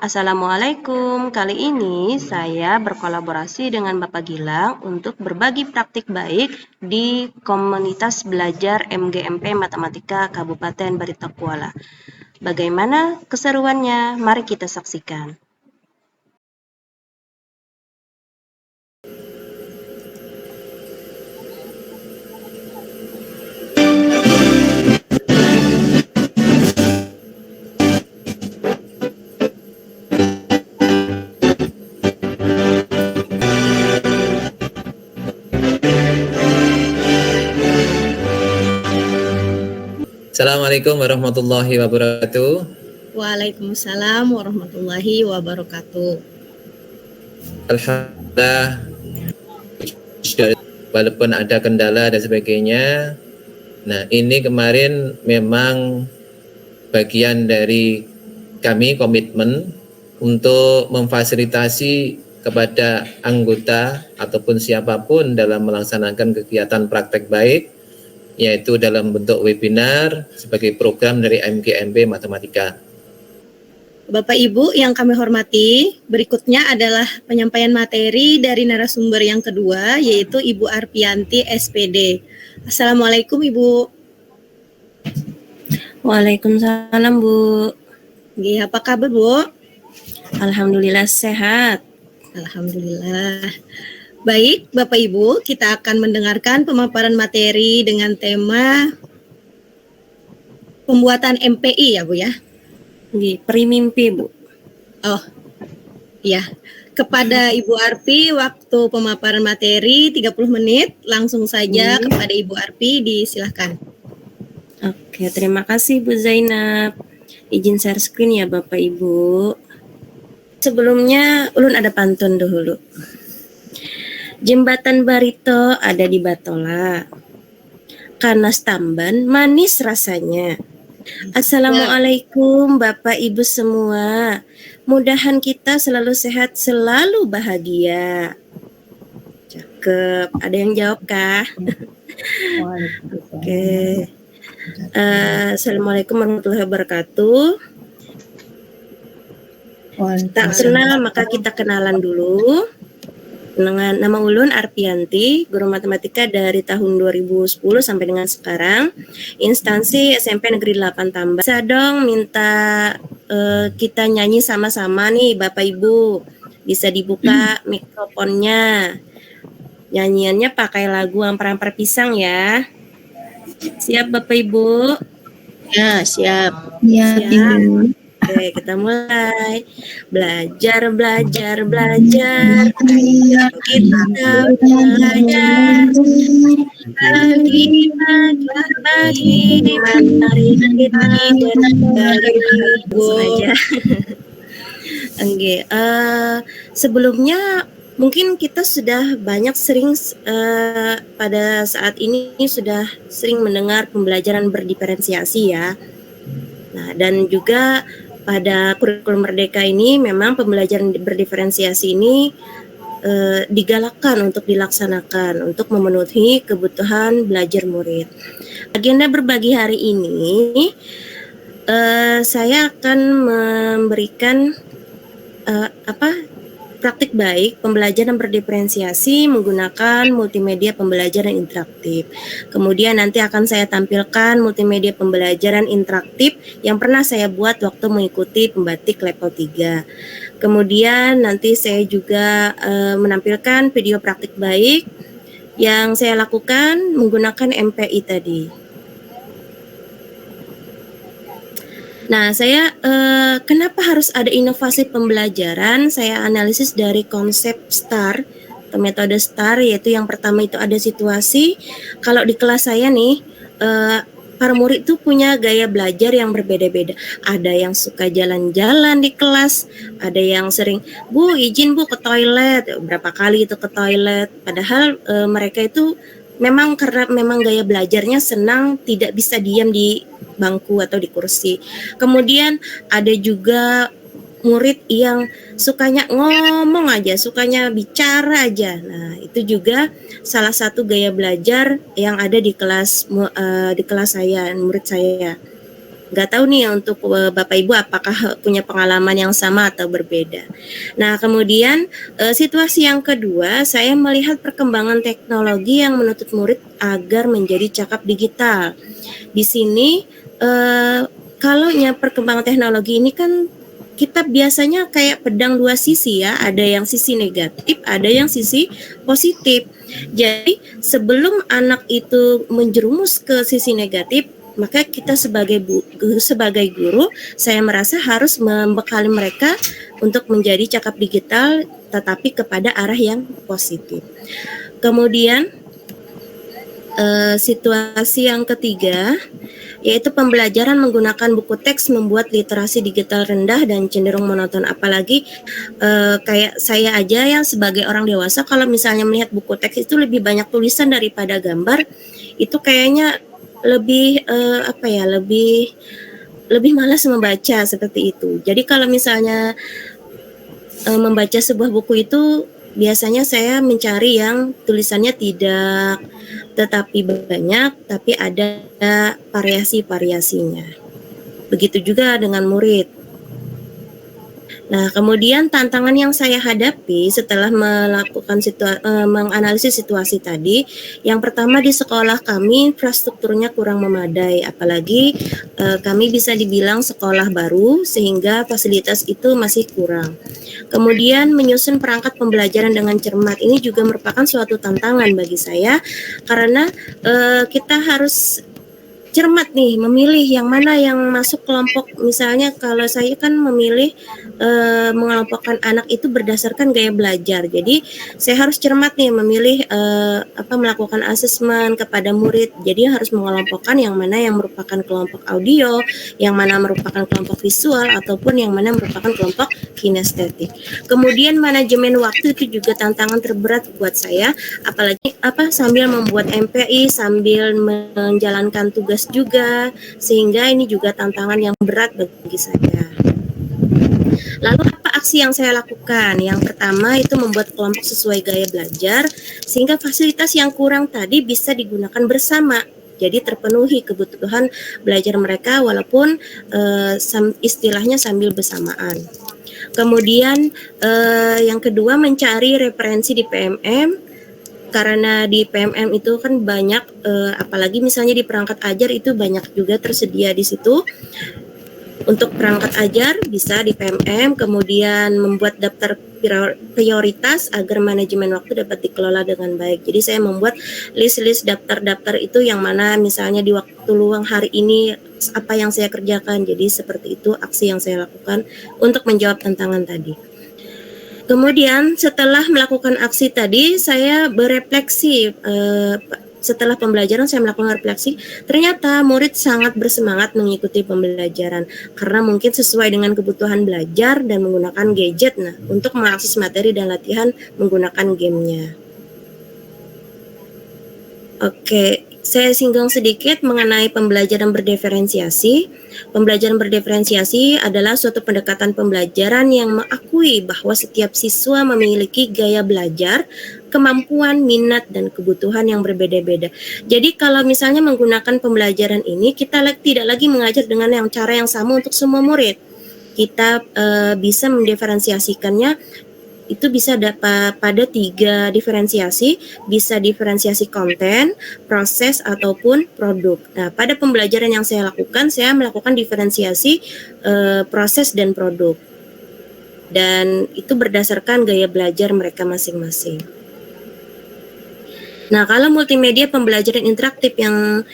Assalamualaikum. Kali ini saya berkolaborasi dengan Bapak Gilang untuk berbagi praktik baik di komunitas belajar MGMP Matematika Kabupaten Barito Kuala. Bagaimana keseruannya? Mari kita saksikan. Assalamualaikum warahmatullahi wabarakatuh. Waalaikumsalam warahmatullahi wabarakatuh. Alhamdulillah, walaupun ada kendala dan sebagainya. Nah, ini kemarin memang bagian dari kami komitmen untuk memfasilitasi kepada anggota ataupun siapapun dalam melaksanakan kegiatan praktek baik, yaitu dalam bentuk webinar sebagai program dari MGMP Matematika. Bapak Ibu yang kami hormati, berikutnya adalah penyampaian materi dari narasumber yang kedua, yaitu Ibu Arpianti SPD. Assalamualaikum Ibu. Waalaikumsalam Bu. Apa kabar Bu? Alhamdulillah sehat. Alhamdulillah. Baik, Bapak Ibu, kita akan mendengarkan pemaparan materi dengan tema pembuatan MPI ya Bu ya? Di Perimimpi Bu. Oh, iya. Kepada Ibu Arpi, waktu pemaparan materi 30 menit, langsung saja kepada Ibu Arpi, disilahkan. Oke, terima kasih Bu Zainab. Izin share screen ya Bapak Ibu. Sebelumnya, ulun ada pantun dahulu. Jembatan Barito ada di Batola. Kanas tamban, manis rasanya. Assalamualaikum Bapak Ibu semua. Mudahan kita selalu sehat, selalu bahagia. Cakep. Ada yang jawab kah? Oke. Assalamualaikum warahmatullahi wabarakatuh. Tak kenal maka kita kenalan dulu. Dengan nama ulun Arpianti, guru matematika dari tahun 2010 sampai dengan sekarang, instansi SMP Negeri 8 Tambak. Bisa dong minta kita nyanyi sama-sama nih Bapak Ibu. Bisa dibuka mikrofonnya. Nyanyiannya pakai lagu Ampar-Ampar Pisang ya. Siap Bapak Ibu? Ya, siap. Ya, siap. Oke, kita mulai. Belajar, belajar, belajar. Ayo kita belajar. Pagi, matahari kita saja. Oke, sebelumnya mungkin kita sudah banyak pada saat ini sudah sering mendengar pembelajaran berdiferensiasi ya. Nah, dan juga pada kurikulum Merdeka ini memang pembelajaran berdiferensiasi ini digalakkan untuk dilaksanakan untuk memenuhi kebutuhan belajar murid. Agenda berbagi hari ini saya akan memberikan praktik baik pembelajaran berdiferensiasi menggunakan multimedia pembelajaran interaktif. Kemudian nanti akan saya tampilkan multimedia pembelajaran interaktif yang pernah saya buat waktu mengikuti pembatik level 3. Kemudian nanti saya juga menampilkan video praktik baik yang saya lakukan menggunakan MPI tadi. Nah, saya kenapa harus ada inovasi pembelajaran? Saya analisis dari konsep STAR atau metode STAR, yaitu yang pertama itu ada situasi. Kalau di kelas saya nih, para murid tuh punya gaya belajar yang berbeda-beda. Ada yang suka jalan-jalan di kelas, ada yang sering, Bu izin Bu ke toilet, berapa kali itu ke toilet. Padahal mereka itu memang karena memang gaya belajarnya senang tidak bisa diam di bangku atau di kursi. Kemudian ada juga murid yang sukanya ngomong aja, sukanya bicara aja. Nah, itu juga salah satu gaya belajar yang ada di kelas saya, murid saya. Nggak tahu nih ya untuk Bapak Ibu apakah punya pengalaman yang sama atau berbeda. Nah, kemudian situasi yang kedua, saya melihat perkembangan teknologi yang menuntut murid agar menjadi cakap digital. Di sini kalau perkembangan teknologi ini kan kita biasanya kayak pedang dua sisi ya, ada yang sisi negatif, ada yang sisi positif. Jadi sebelum anak itu menjerumus ke sisi negatif, maka kita sebagai guru, saya merasa harus membekali mereka untuk menjadi cakap digital, tetapi kepada arah yang positif. Kemudian situasi yang ketiga, yaitu pembelajaran menggunakan buku teks membuat literasi digital rendah dan cenderung monoton. Apalagi kayak saya aja yang sebagai orang dewasa, kalau misalnya melihat buku teks itu lebih banyak tulisan daripada gambar, itu kayaknya lebih lebih malas membaca seperti itu. Jadi kalau misalnya membaca sebuah buku itu biasanya saya mencari yang tulisannya tidak tetapi banyak, tapi ada variasi-variasinya. Begitu juga dengan murid. Nah, kemudian tantangan yang saya hadapi setelah melakukan menganalisis situasi tadi, yang pertama di sekolah kami infrastrukturnya kurang memadai, apalagi kami bisa dibilang sekolah baru sehingga fasilitas itu masih kurang. Kemudian menyusun perangkat pembelajaran dengan cermat ini juga merupakan suatu tantangan bagi saya karena kita harus cermat nih memilih yang mana yang masuk kelompok. Misalnya kalau saya kan memilih mengelompokkan anak itu berdasarkan gaya belajar. Jadi saya harus cermat nih memilih melakukan asesmen kepada murid. Jadi harus mengelompokkan yang mana yang merupakan kelompok audio, yang mana merupakan kelompok visual ataupun yang mana merupakan kelompok kinestetik. Kemudian manajemen waktu itu juga tantangan terberat buat saya, apalagi sambil membuat MPI, sambil menjalankan tugas juga, sehingga ini juga tantangan yang berat bagi saya. Lalu apa aksi yang saya lakukan? Yang pertama itu membuat kelompok sesuai gaya belajar, sehingga fasilitas yang kurang tadi bisa digunakan bersama. Jadi terpenuhi kebutuhan belajar mereka walaupun istilahnya sambil bersamaan. Kemudian yang kedua mencari referensi di PMM. Karena di PMM itu kan banyak, apalagi misalnya di perangkat ajar itu banyak juga tersedia di situ. Untuk perangkat ajar bisa di PMM, kemudian membuat daftar prioritas agar manajemen waktu dapat dikelola dengan baik. Jadi saya membuat list-list daftar-daftar itu yang mana misalnya di waktu luang hari ini apa yang saya kerjakan. Jadi seperti itu aksi yang saya lakukan untuk menjawab tantangan tadi. Kemudian setelah melakukan aksi tadi, saya berefleksi. Setelah pembelajaran saya melakukan refleksi, ternyata murid sangat bersemangat mengikuti pembelajaran karena mungkin sesuai dengan kebutuhan belajar dan menggunakan gadget untuk mengakses materi dan latihan menggunakan gamenya. Oke, saya singgung sedikit mengenai pembelajaran berdiferensiasi. Pembelajaran berdiferensiasi adalah suatu pendekatan pembelajaran yang mengakui bahwa setiap siswa memiliki gaya belajar, kemampuan, minat, dan kebutuhan yang berbeda-beda. Jadi kalau misalnya menggunakan pembelajaran ini, kita tidak lagi mengajar dengan cara yang sama untuk semua murid. Kita bisa mendiferensiasikannya, itu bisa pada 3 diferensiasi, bisa diferensiasi konten, proses, ataupun produk. Nah, pada pembelajaran yang saya lakukan, saya melakukan diferensiasi proses dan produk. Dan itu berdasarkan gaya belajar mereka masing-masing. Nah, kalau multimedia pembelajaran interaktif yang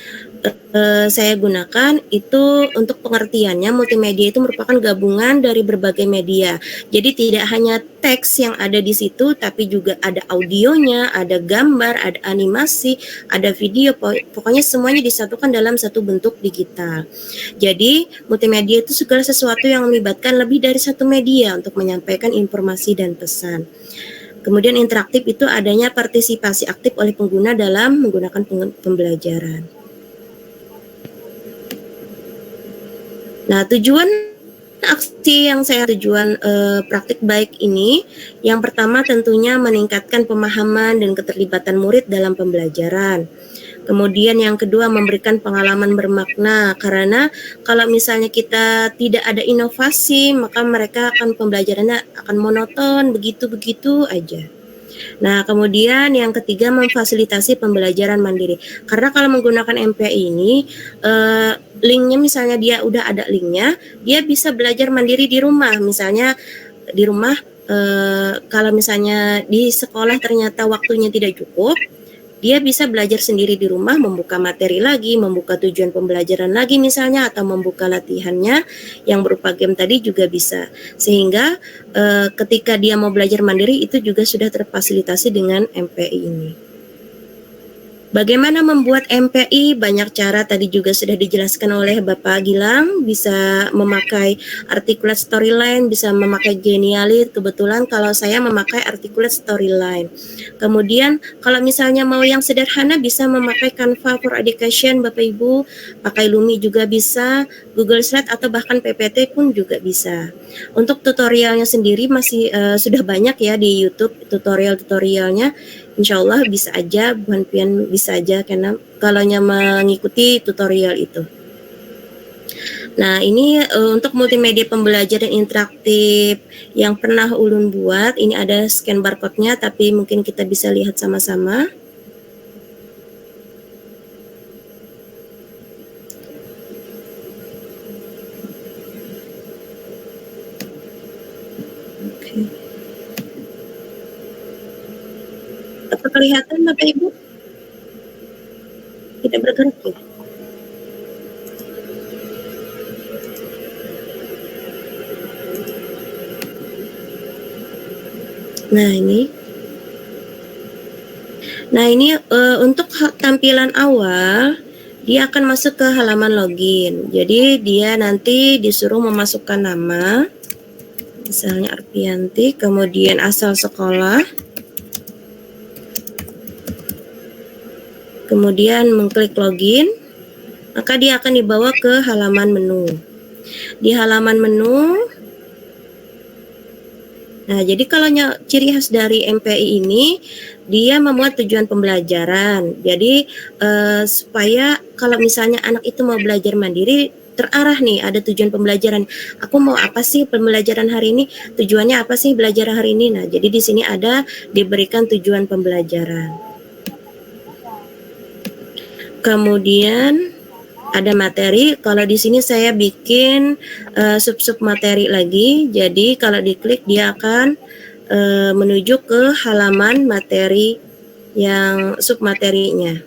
saya gunakan itu untuk pengertiannya, multimedia itu merupakan gabungan dari berbagai media. Jadi tidak hanya teks yang ada di situ, tapi juga ada audionya, ada gambar, ada animasi, ada video, pokoknya semuanya disatukan dalam satu bentuk digital. Jadi multimedia itu segala sesuatu yang melibatkan lebih dari satu media untuk menyampaikan informasi dan pesan. Kemudian interaktif itu adanya partisipasi aktif oleh pengguna dalam menggunakan pembelajaran. Nah, tujuan aksi yang praktik baik ini, yang pertama tentunya meningkatkan pemahaman dan keterlibatan murid dalam pembelajaran. Kemudian yang kedua, memberikan pengalaman bermakna, karena kalau misalnya kita tidak ada inovasi, maka mereka akan pembelajarannya akan monoton, begitu-begitu aja. Nah, kemudian yang ketiga, memfasilitasi pembelajaran mandiri. Karena kalau menggunakan MPI ini, linknya misalnya dia udah ada linknya, dia bisa belajar mandiri di rumah. Misalnya di rumah, kalau misalnya di sekolah ternyata waktunya tidak cukup, dia bisa belajar sendiri di rumah, membuka materi lagi, membuka tujuan pembelajaran lagi misalnya, atau membuka latihannya yang berupa game tadi juga bisa. Sehingga ketika dia mau belajar mandiri itu juga sudah terfasilitasi dengan MPI ini. Bagaimana membuat MPI? Banyak cara, tadi juga sudah dijelaskan oleh Bapak Gilang. Bisa memakai articulate storyline, bisa memakai Genially. Kebetulan kalau saya memakai articulate storyline. Kemudian kalau misalnya mau yang sederhana, bisa memakai Canva for Education Bapak Ibu, pakai Lumi juga bisa, Google Slide atau bahkan PPT pun juga bisa. Untuk tutorialnya sendiri masih sudah banyak ya di YouTube, tutorialnya. Insya Allah bisa aja, Bu Hanpian bisa aja, karena kalaunya mengikuti tutorial itu. Nah, ini untuk multimedia pembelajaran interaktif yang pernah Ulun buat, ini ada scan barcode-nya, tapi mungkin kita bisa lihat sama-sama. Apa kelihatan Bapak Ibu? Tidak bergerak ya? Nah ini untuk tampilan awal dia akan masuk ke halaman login. Jadi dia nanti disuruh memasukkan nama, misalnya Arpianti, kemudian asal sekolah, kemudian mengklik login, maka dia akan dibawa ke halaman menu. Di halaman menu, nah jadi kalau ciri khas dari MPI ini, dia memuat tujuan pembelajaran. Jadi supaya kalau misalnya anak itu mau belajar mandiri, terarah nih, ada tujuan pembelajaran. Aku mau apa sih pembelajaran hari ini? Tujuannya apa sih belajar hari ini? Nah, jadi di sini ada diberikan tujuan pembelajaran. Kemudian ada materi. Kalau di sini saya bikin sub-sub materi lagi. Jadi kalau diklik dia akan menuju ke halaman materi yang sub materinya.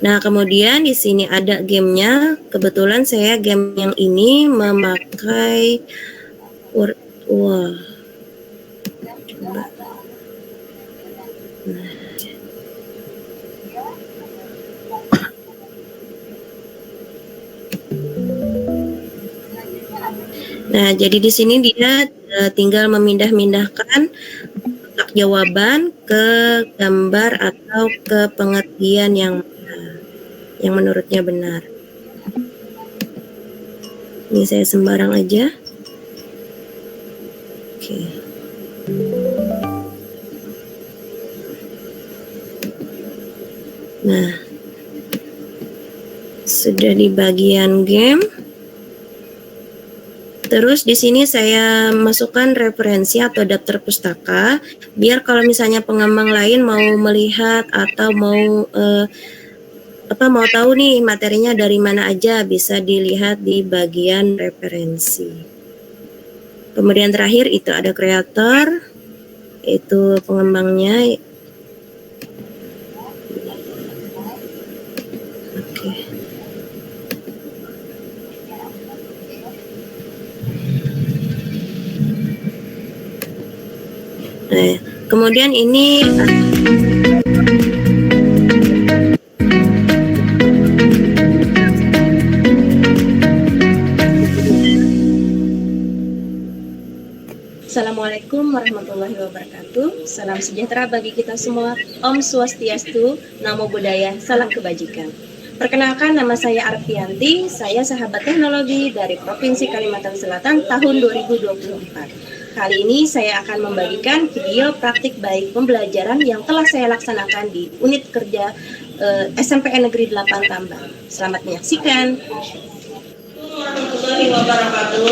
Nah, kemudian di sini ada gamenya. Kebetulan saya game yang ini memakai Word. Wah. Coba. Nah, jadi di sini dia tinggal memindah-mindahkan kotak jawaban ke gambar atau ke pengertian yang menurutnya benar. Ini saya sembarang aja. Oke. Nah, sudah di bagian game. Terus di sini saya masukkan referensi atau daftar pustaka, biar kalau misalnya pengembang lain mau melihat atau mau mau tahu nih materinya dari mana aja, bisa dilihat di bagian referensi. Kemudian terakhir itu ada kreator, itu pengembangnya. Oke. Nah, kemudian ini Assalamualaikum warahmatullahi wabarakatuh. Salam sejahtera bagi kita semua. Om Swastiastu, Namo Buddhaya, salam kebajikan. Perkenalkan, nama saya Arpianti. Saya sahabat teknologi dari Provinsi Kalimantan Selatan tahun 2024. kali ini saya akan membagikan video praktik baik pembelajaran yang telah saya laksanakan di unit kerja SMPN Negeri 8 Tambang. Selamat menyaksikan. Warahmatullahi wabarakatuh.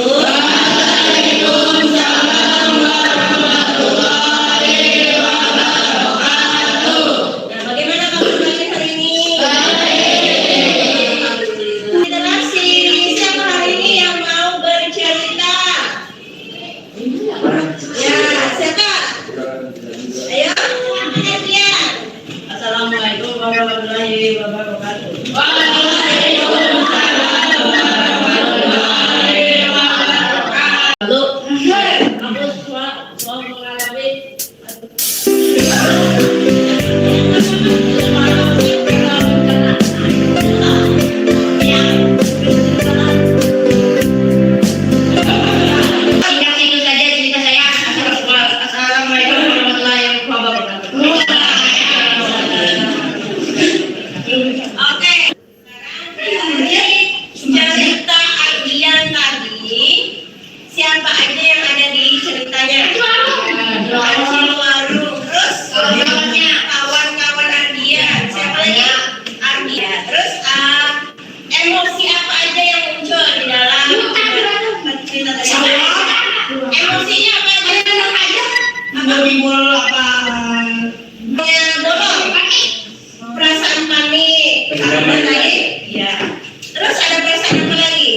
Bagaimana kabar kalian hari ini? Literasi. Siapa hari ini yang mau bercerita? Ya, siapa? Ayo, perhatian. Assalamualaikum warahmatullahi wabarakatuh. Lalu, aku mau mengalami siapa aja yang ada di ceritanya? Warung. Terus kawan-kawan Ardian. Siapa lagi? Ardian. Terus emosi apa aja yang muncul di dalam cerita tadi? Emosinya apa aja? Timbul apa? Bolong. Perasaan panik. Apa lagi? Ya. Terus ada perasaan apa lagi?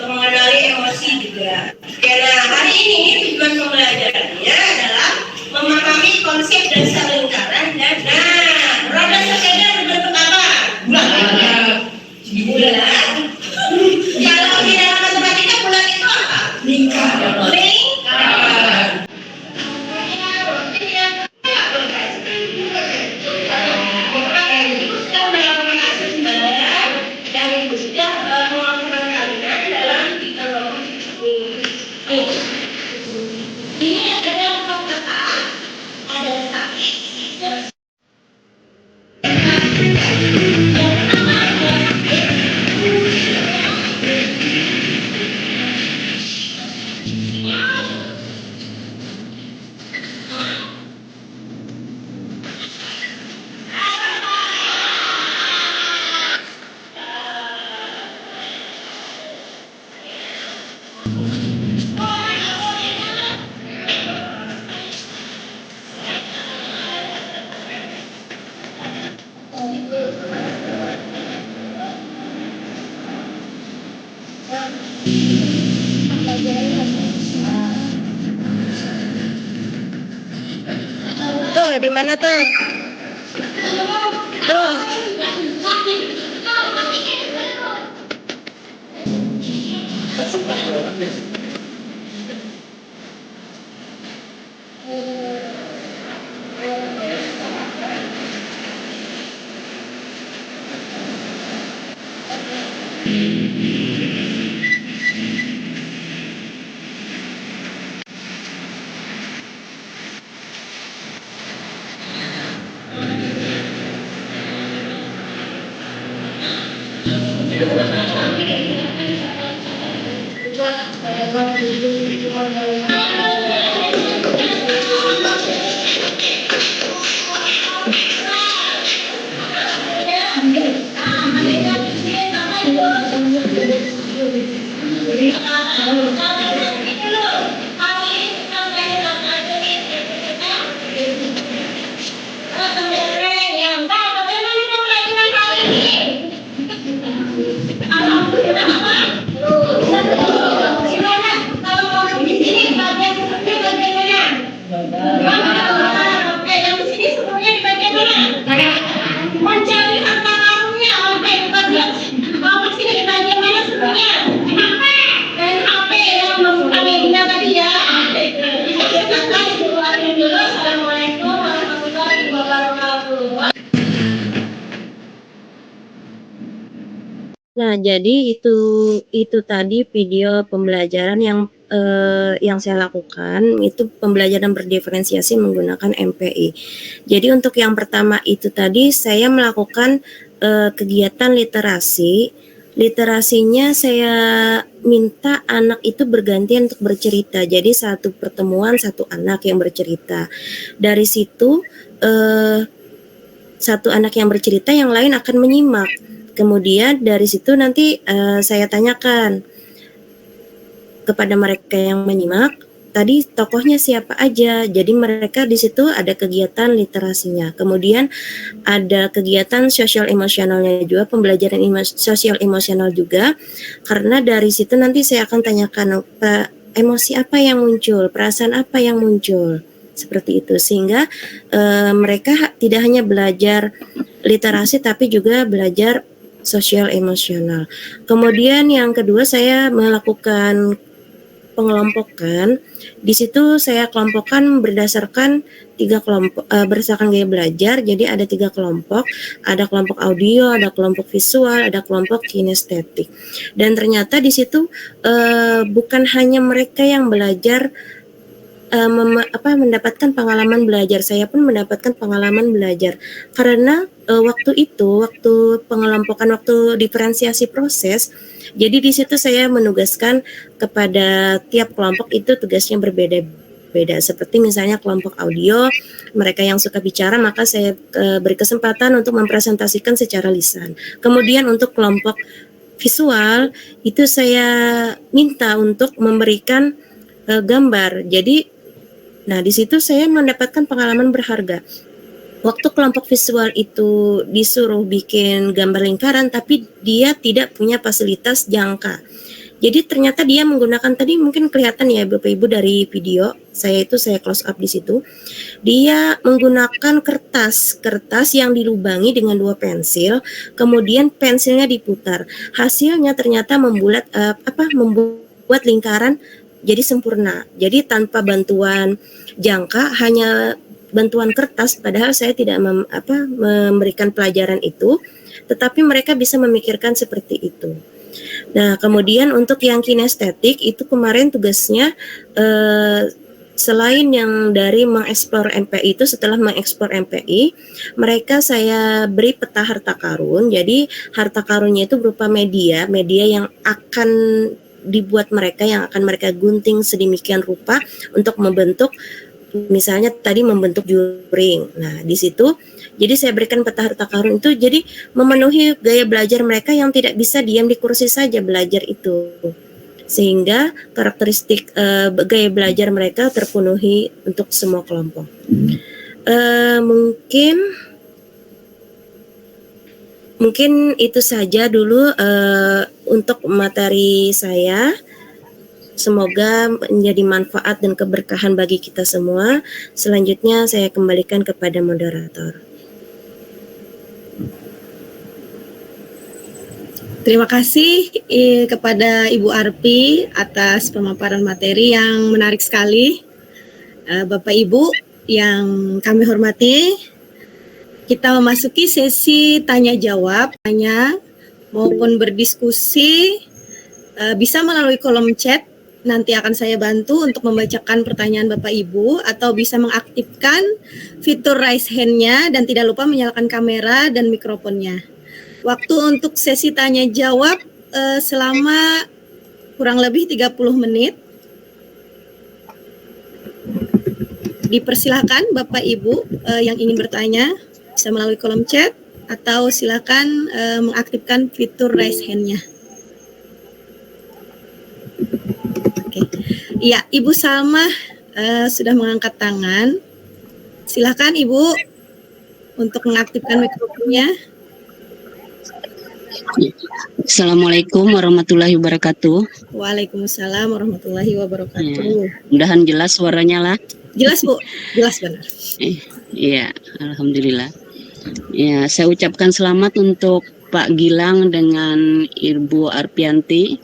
Mengenali emosi juga. Karena hari ini tujuan pembelajarannya adalah memahami konsep dasar lingkaran dan roda sepeda berbentuk apa? Bulan. Kalau di dalam matematika bulan itu apa? Lingkaran. Tuh, di mana tuh? Tuh. Nah, jadi itu tadi video pembelajaran yang saya lakukan, itu pembelajaran berdiferensiasi menggunakan MPI. Jadi untuk yang pertama itu tadi saya melakukan kegiatan literasi. Literasinya saya minta anak itu bergantian untuk bercerita. Jadi satu pertemuan satu anak yang bercerita. Dari situ satu anak yang bercerita, yang lain akan menyimak. Kemudian dari situ nanti saya tanyakan kepada mereka yang menyimak, tadi tokohnya siapa aja. Jadi mereka di situ ada kegiatan literasinya. Kemudian ada kegiatan sosial emosionalnya juga, pembelajaran sosial emosional juga. Karena dari situ nanti saya akan tanyakan emosi apa yang muncul, perasaan apa yang muncul. Seperti itu, sehingga mereka tidak hanya belajar literasi tapi juga belajar sosial emosional. Kemudian yang kedua, saya melakukan pengelompokan. Di situ saya kelompokkan berdasarkan 3 kelompok, berdasarkan gaya belajar. Jadi ada 3 kelompok, ada kelompok audio, ada kelompok visual, ada kelompok kinestetik. Dan ternyata di situ bukan hanya mereka yang belajar mendapatkan pengalaman belajar, saya pun mendapatkan pengalaman belajar karena waktu pengelompokan, waktu diferensiasi proses, jadi di situ saya menugaskan kepada tiap kelompok itu tugasnya berbeda-beda. Seperti misalnya kelompok audio, mereka yang suka bicara, maka saya beri kesempatan untuk mempresentasikan secara lisan. Kemudian untuk kelompok visual itu saya minta untuk memberikan gambar. Jadi nah, di situ saya mendapatkan pengalaman berharga. Waktu kelompok visual itu disuruh bikin gambar lingkaran, tapi dia tidak punya fasilitas jangka. Jadi ternyata dia menggunakan, tadi mungkin kelihatan ya Bapak Ibu dari video, saya close up di situ. Dia menggunakan kertas yang dilubangi dengan 2 pensil, kemudian pensilnya diputar. Hasilnya ternyata membuat lingkaran jadi sempurna. Jadi tanpa bantuan jangka, hanya bantuan kertas, padahal saya tidak memberikan pelajaran itu, tetapi mereka bisa memikirkan seperti itu. Nah, kemudian untuk yang kinestetik itu kemarin tugasnya selain yang dari mengeksplor MPI itu, setelah mengeksplor MPI, mereka saya beri peta harta karun. Jadi harta karunnya itu berupa media yang akan dibuat mereka, yang akan mereka gunting sedemikian rupa untuk membentuk, misalnya tadi membentuk juring. Nah, di situ jadi saya berikan peta harta karun itu, jadi memenuhi gaya belajar mereka yang tidak bisa diam di kursi saja belajar itu, sehingga karakteristik gaya belajar mereka terpenuhi untuk semua kelompok. Mungkin itu saja dulu untuk materi saya. Semoga menjadi manfaat dan keberkahan bagi kita semua. Selanjutnya saya kembalikan kepada moderator. Terima kasih kepada Ibu Arpi atas pemaparan materi yang menarik sekali. Bapak Ibu yang kami hormati, kita memasuki sesi tanya jawab, maupun berdiskusi bisa melalui kolom chat. Nanti akan saya bantu untuk membacakan pertanyaan Bapak Ibu, atau bisa mengaktifkan fitur raise hand-nya dan tidak lupa menyalakan kamera dan mikrofonnya. Waktu untuk sesi tanya jawab selama kurang lebih 30 menit. Dipersilakan Bapak Ibu yang ingin bertanya bisa melalui kolom chat, atau silakan mengaktifkan fitur raise hand-nya. Oke. Iya, Ibu Salma sudah mengangkat tangan. Silakan Ibu untuk mengaktifkan mikrofonnya. Assalamualaikum warahmatullahi wabarakatuh. Waalaikumsalam warahmatullahi wabarakatuh. Mudahan jelas suaranya lah. Jelas Bu, jelas benar. Iya, alhamdulillah. Ya, saya ucapkan selamat untuk Pak Gilang dengan Ibu Arpianti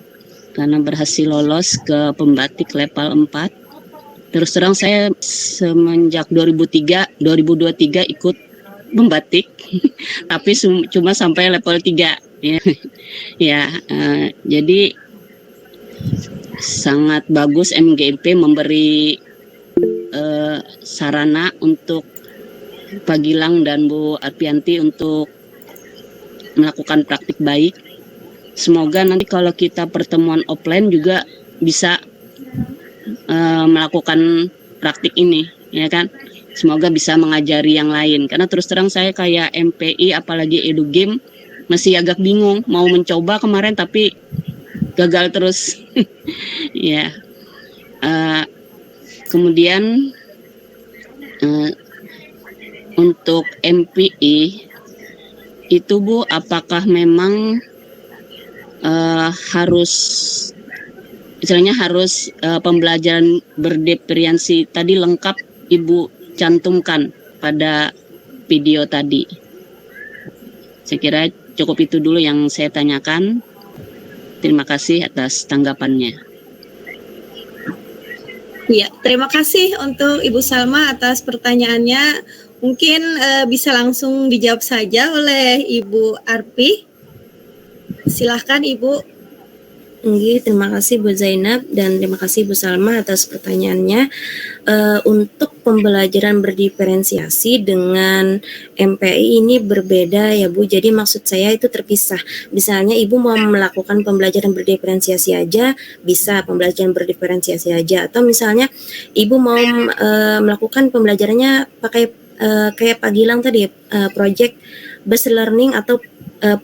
karena berhasil lolos ke pembatik level 4. Terus terang saya semenjak 2023 ikut membatik, tapi cuma sampai level 3. Jadi sangat bagus MGMP memberi sarana untuk Pak Gilang dan Bu Arpianti untuk melakukan praktik baik. semoga nanti kalau kita pertemuan offline juga bisa melakukan praktik ini, ya kan? Semoga bisa mengajari yang lain. Karena terus terang saya kayak MPI apalagi EduGame masih agak bingung mau mencoba kemarin tapi gagal terus. Ya. Kemudian untuk MPI itu Bu, apakah memang harus misalnya harus pembelajaran berdiferensiasi tadi lengkap Ibu cantumkan pada video tadi? Saya kira cukup itu dulu yang saya tanyakan. Terima kasih atas tanggapannya. Ya, terima kasih untuk Ibu Salma atas pertanyaannya. Mungkin bisa langsung dijawab saja oleh Ibu Arpi. Silahkan Ibu. Terima kasih Bu Zainab dan terima kasih Bu Salma atas pertanyaannya. Untuk pembelajaran berdiferensiasi dengan MPI ini berbeda ya Bu. Jadi maksud saya itu terpisah. Misalnya Ibu mau melakukan pembelajaran berdiferensiasi aja, bisa pembelajaran berdiferensiasi aja. Atau misalnya Ibu mau melakukan pembelajarannya pakai kayak Pak Gilang tadi, project based learning atau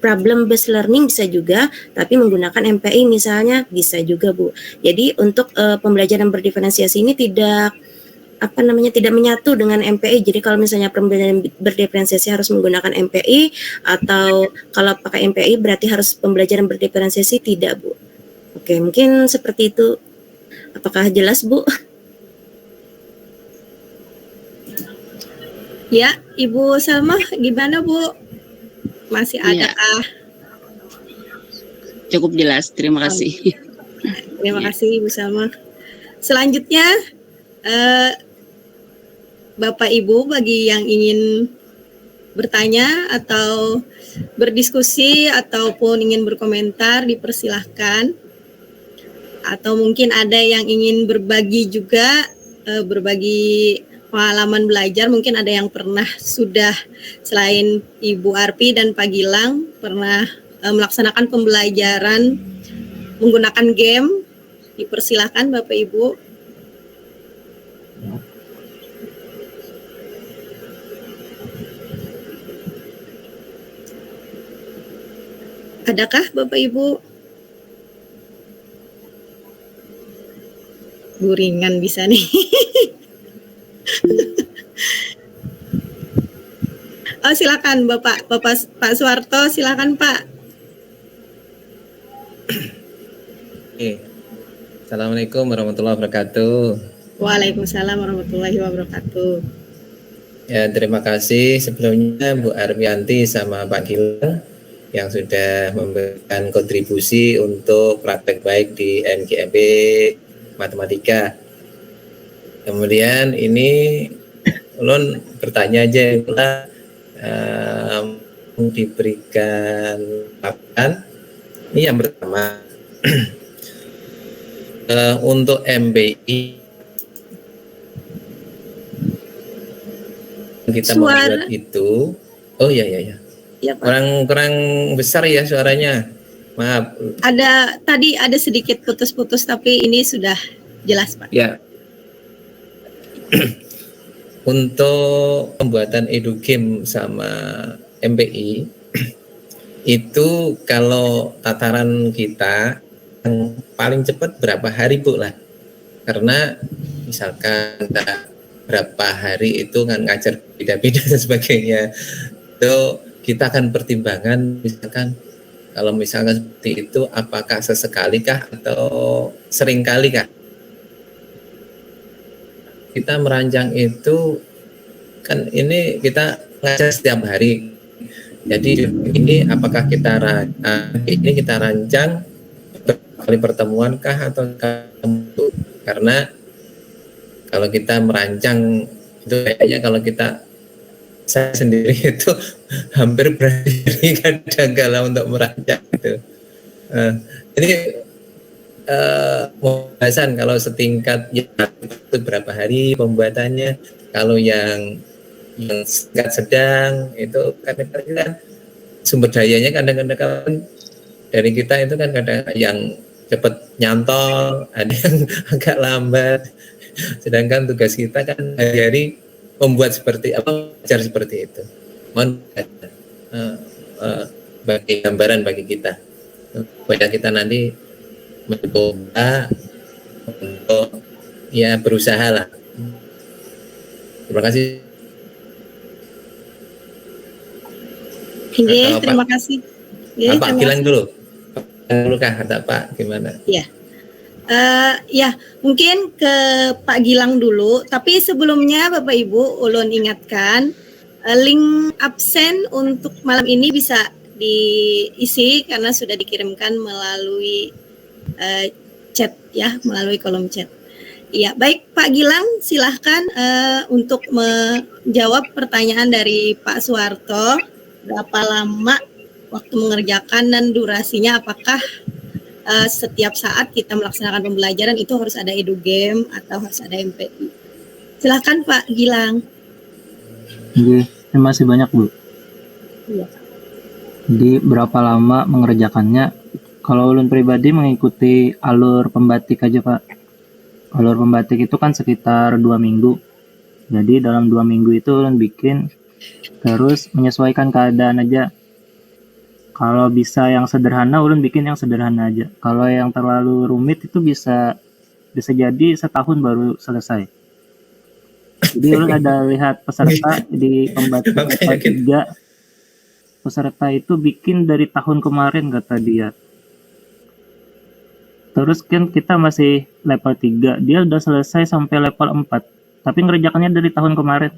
problem based learning bisa juga, tapi menggunakan MPI misalnya bisa juga Bu. Jadi untuk pembelajaran berdiferensiasi ini tidak tidak menyatu dengan MPI. Jadi kalau misalnya pembelajaran berdiferensiasi harus menggunakan MPI, atau kalau pakai MPI berarti harus pembelajaran berdiferensiasi, tidak Bu. Oke, mungkin seperti itu. Apakah jelas Bu? Ya, Ibu Salma gimana Bu? Masih ada kah? Cukup jelas, terima kasih. Terima kasih Ibu Salma. Selanjutnya Bapak Ibu bagi yang ingin bertanya atau berdiskusi ataupun ingin berkomentar dipersilahkan. Atau mungkin ada yang ingin berbagi juga, berbagi pengalaman belajar, mungkin ada yang pernah sudah selain Ibu Arpi dan Pak Gilang pernah melaksanakan pembelajaran menggunakan game, dipersilakan Bapak Ibu. Adakah Bapak Ibu? Guringan bisa nih. Oh, silakan Pak Suwarto, silakan Pak. Assalamualaikum warahmatullahi wabarakatuh. Waalaikumsalam warahmatullahi wabarakatuh. Ya, terima kasih sebelumnya Bu Arpianti sama Pak Gilang yang sudah memberikan kontribusi untuk praktek baik di MGMP Matematika. Kemudian ini ulun bertanya aja, diberikan papan. Ini yang pertama. Untuk MBI kita membuat itu, oh ya, Pak. Kurang besar ya suaranya, maaf. Tadi ada sedikit putus-putus tapi ini sudah jelas Pak. Ya. Untuk pembuatan EduGame sama MPI itu kalau tataran kita yang paling cepat berapa hari Bu lah, karena misalkan berapa hari itu kan ngajar beda-beda dan sebagainya, itu kita akan pertimbangan misalkan kalau misalkan seperti itu apakah sesekali kah atau sering kali kah. Kita merancang itu kan ini kita ngajar setiap hari. Jadi ini apakah kita rancang kali pertemuan kah atau karena kalau kita merancang itu kayaknya kalau saya sendiri itu hampir berani kadang kala untuk merancang itu. Ini pembahasan kalau setingkat ya, itu berapa hari pembuatannya, kalau yang singkat sedang itu kadang-kadang sumber dayanya kadang-kadang dari kita itu kan kadang yang cepat nyantol, ada yang agak lambat. Sedangkan tugas kita kan hari-hari membuat seperti apa, belajar seperti itu. Mohon bagi gambaran bagi kita, supaya kita nanti mencoba untuk ya berusaha lah. Terima kasih. Terima kasih. Pak Gilang dulu. Dulu kah kata Pak gimana? Ya. Ya, mungkin ke Pak Gilang dulu. Tapi sebelumnya Bapak Ibu, ulun ingatkan link absen untuk malam ini bisa diisi karena sudah dikirimkan melalui chat ya, melalui kolom chat. Ya, baik Pak Gilang, silahkan untuk menjawab pertanyaan dari Pak Suwarto. Berapa lama waktu mengerjakan dan durasinya, apakah setiap saat kita melaksanakan pembelajaran itu harus ada edugame atau harus ada MPI? Silahkan Pak Gilang. Oke, terima kasih banyak Bu. Iya. Jadi berapa lama mengerjakannya? Kalau ulun pribadi mengikuti alur pembatik aja Pak. Alur pembatik itu kan sekitar 2 minggu. Jadi dalam 2 minggu itu ulun bikin, terus menyesuaikan keadaan aja. Kalau bisa yang sederhana, ulun bikin yang sederhana aja. Kalau yang terlalu rumit itu bisa jadi setahun baru selesai. Jadi ulun ada lihat peserta di pembatik level 3. Peserta itu bikin dari tahun kemarin kata dia. Terus kan kita masih level 3, dia udah selesai sampai level 4. Tapi ngerjakannya dari tahun kemarin.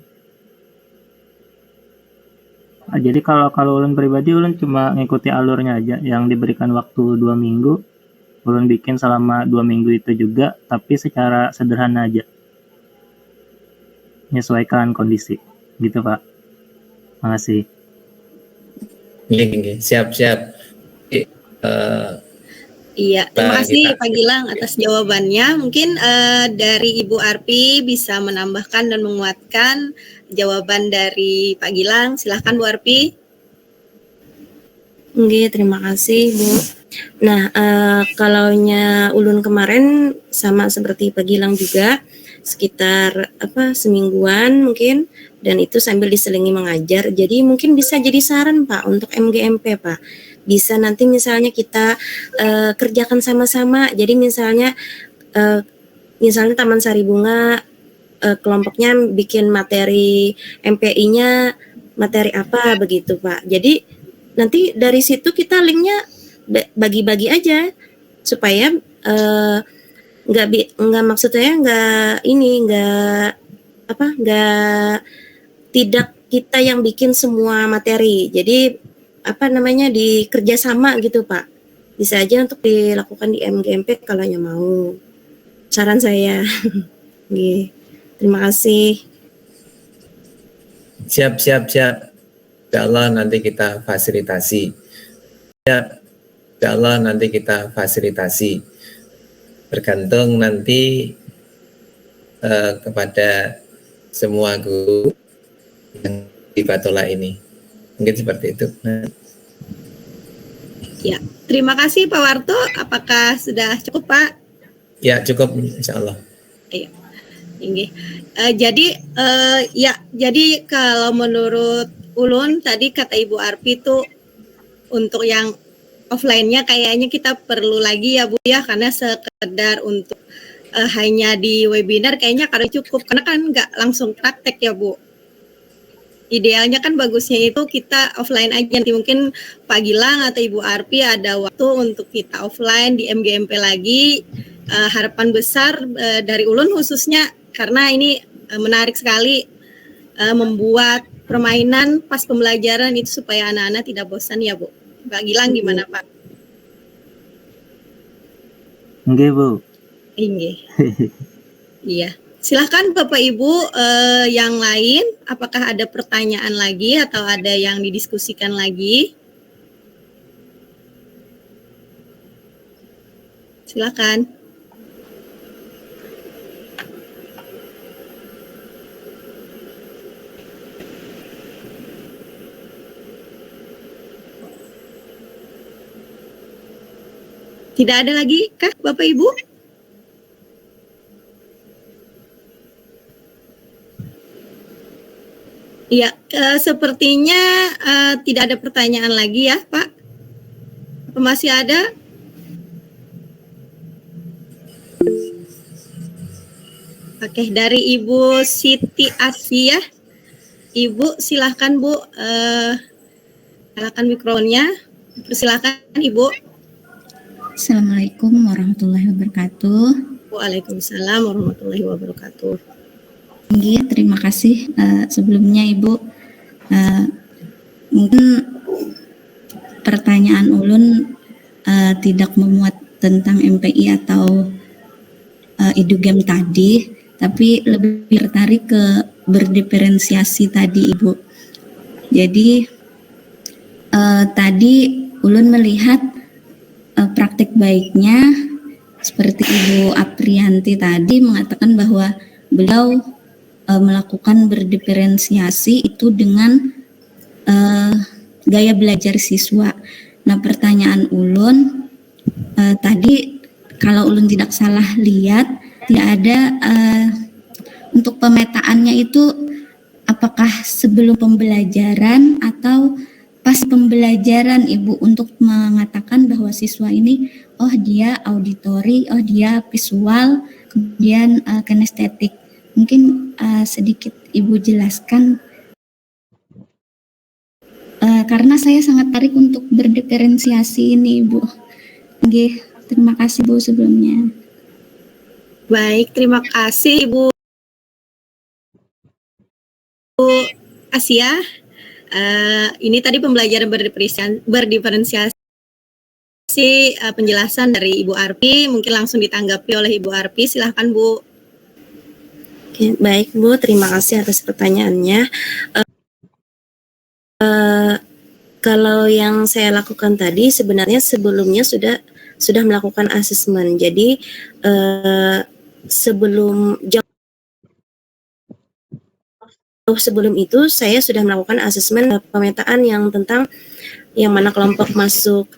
Jadi kalau ulun pribadi, ulun cuma ngikuti alurnya aja, yang diberikan waktu 2 minggu, ulun bikin selama 2 minggu itu juga, tapi secara sederhana aja, menyesuaikan kondisi, gitu Pak. Makasih. Siap. Iya, terima kasih Pak Gilang atas jawabannya. Mungkin dari Ibu Arpi bisa menambahkan dan menguatkan jawaban dari Pak Gilang. Silahkan Bu Arpi. Oke, terima kasih Bu. Nah, kalaunya ulun kemarin sama seperti Pak Gilang juga, sekitar semingguan mungkin, dan itu sambil diselingi mengajar. Jadi mungkin bisa jadi saran Pak untuk MGMP Pak. Bisa nanti misalnya kita kerjakan sama-sama. Jadi misalnya Taman Sari Bunga kelompoknya bikin materi MPI-nya materi apa begitu Pak. Jadi nanti dari situ kita linknya bagi-bagi aja supaya nggak maksudnya nggak tidak kita yang bikin semua materi. Jadi dikerja sama gitu Pak. Bisa aja untuk dilakukan di MGMP kalau yang mau. Saran saya. Terima kasih. Siap. Insya Allah nanti kita fasilitasi. Bergantung nanti kepada semua guru yang di Batola ini. Mungkin seperti itu. Ya, terima kasih Pak Warto. Apakah sudah cukup Pak? Ya, cukup insya Allah. Iya. Jadi kalau menurut ulun tadi kata Ibu Arpi itu untuk yang offline-nya kayaknya kita perlu lagi ya Bu ya, karena sekedar untuk hanya di webinar kayaknya kada cukup karena kan nggak langsung praktek ya Bu. Idealnya kan bagusnya itu kita offline aja. Nanti mungkin Pak Gilang atau Ibu Arpi ada waktu untuk kita offline di MGMP lagi. Harapan besar dari ulun khususnya karena ini menarik sekali membuat permainan pas pembelajaran itu supaya anak-anak tidak bosan ya Bu. Pak Gilang gimana Pak? Enggak Bu. Iya. Silahkan Bapak Ibu yang lain, apakah ada pertanyaan lagi atau ada yang didiskusikan lagi? Silakan. Tidak ada lagi kah Bapak Ibu? Iya, sepertinya tidak ada pertanyaan lagi ya Pak. Apa masih ada? Oke, dari Ibu Siti Asia. Ibu silahkan Bu, silakan mikrofonnya. Persilakan Ibu. Assalamualaikum warahmatullahi wabarakatuh. Waalaikumsalam warahmatullahi wabarakatuh. Tinggi, terima kasih sebelumnya Ibu. Mungkin pertanyaan Ulun tidak memuat tentang MPI atau idugem tadi, tapi lebih tertarik ke berdiferensiasi tadi Ibu. Jadi tadi Ulun melihat praktik baiknya seperti Ibu Aprianti tadi mengatakan bahwa beliau melakukan berdiferensiasi itu dengan gaya belajar siswa. Nah, pertanyaan Ulun tadi kalau Ulun tidak salah lihat tidak ada untuk pemetaannya itu apakah sebelum pembelajaran atau pas pembelajaran Ibu untuk mengatakan bahwa siswa ini oh dia auditori, oh dia visual, kemudian kinestetik. Mungkin sedikit Ibu jelaskan karena saya sangat tertarik untuk berdiferensiasi ini Ibu. Oke, terima kasih Bu sebelumnya. Baik, terima kasih Ibu Asia. Ini tadi pembelajaran berdiferensiasi penjelasan dari Ibu Arpi. Mungkin langsung ditanggapi oleh Ibu Arpi. Silahkan Bu. Oke, baik Bu, terima kasih atas pertanyaannya. Kalau yang saya lakukan tadi sebenarnya sebelumnya sudah melakukan asesmen. Jadi sebelum itu saya sudah melakukan asesmen pemetaan yang tentang yang mana kelompok masuk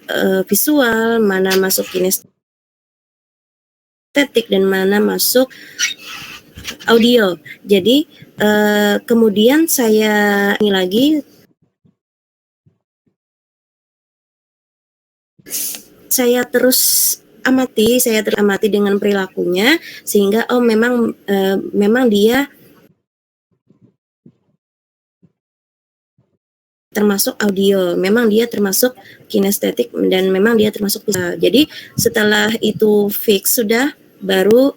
visual, mana masuk kinestetik dan mana masuk audio. Jadi kemudian saya ini lagi saya terus amati dengan perilakunya sehingga memang dia termasuk audio, memang dia termasuk kinestetik dan memang dia termasuk visual. Jadi setelah itu fix sudah baru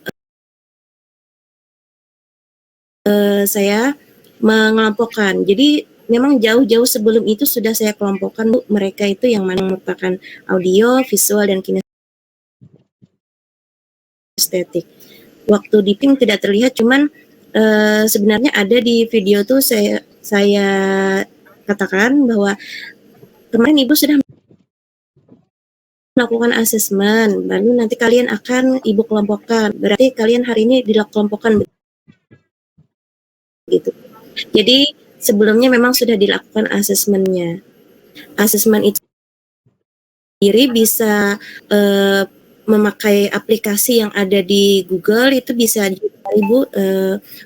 saya mengelompokkan. Jadi memang jauh-jauh sebelum itu sudah saya kelompokkan Bu, mereka itu yang mana merupakan audio, visual dan kinestetik. Waktu di ping tidak terlihat, cuman sebenarnya ada di video tuh saya katakan bahwa kemarin Ibu sudah melakukan asesmen, lalu nanti kalian akan Ibu kelompokkan. Berarti kalian hari ini dikelompokkan begitu. Jadi sebelumnya memang sudah dilakukan asesmennya. Asesmen itu sendiri bisa memakai aplikasi yang ada di Google, itu bisa Ibu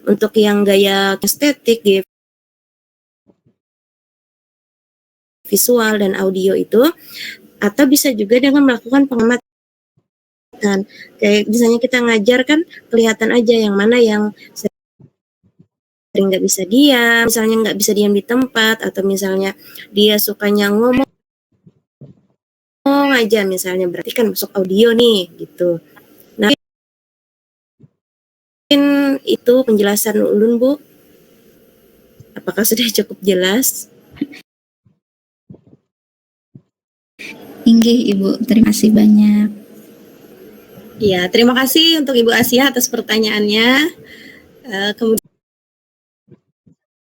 untuk yang gaya estetik, visual dan audio itu, atau bisa juga dengan melakukan pengamatan. Kayak misalnya kita ngajar kan kelihatan aja yang mana yang sering nggak bisa diam, misalnya nggak bisa diam di tempat, atau misalnya dia sukanya ngomong aja misalnya, berarti kan masuk audio nih gitu. Nah, mungkin itu penjelasan Ulun Bu. Apakah sudah cukup jelas? Inggih Ibu, terima kasih banyak. Ya, terima kasih untuk Ibu Asia atas pertanyaannya. Kemudian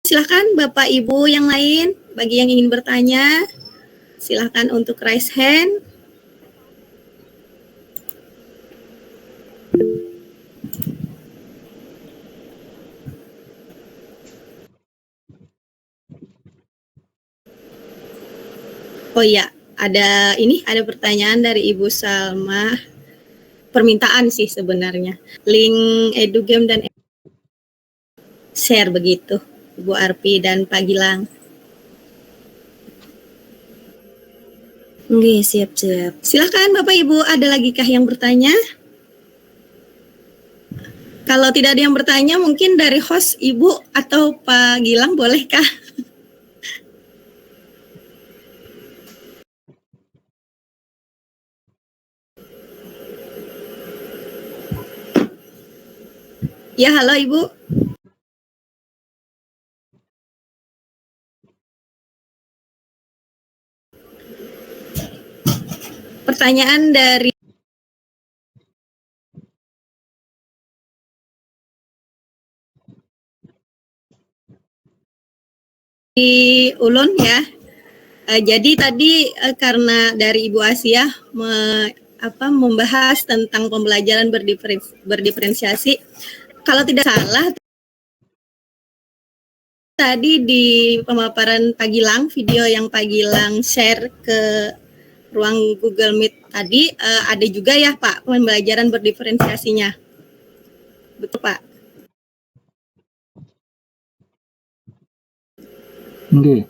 silakan Bapak Ibu yang lain bagi yang ingin bertanya, silakan untuk raise hand. Oh iya, Ada pertanyaan dari Ibu Salma, permintaan sih sebenarnya. Link EduGame dan share begitu, Ibu Arpi dan Pak Gilang. Nggih, siap-siap. Silakan Bapak Ibu, ada lagi kah yang bertanya? Kalau tidak ada yang bertanya, mungkin dari host Ibu atau Pak Gilang bolehkah? Ya, halo Ibu. Pertanyaan dari Ulun ya. Jadi tadi karena dari Ibu Asia membahas tentang pembelajaran berdiferensiasi. Kalau tidak salah tadi di pemaparan Pak Gilang, video yang Pak Gilang share ke ruang Google Meet tadi, ada juga ya Pak pembelajaran berdiferensiasinya. Betul Pak? Nggih.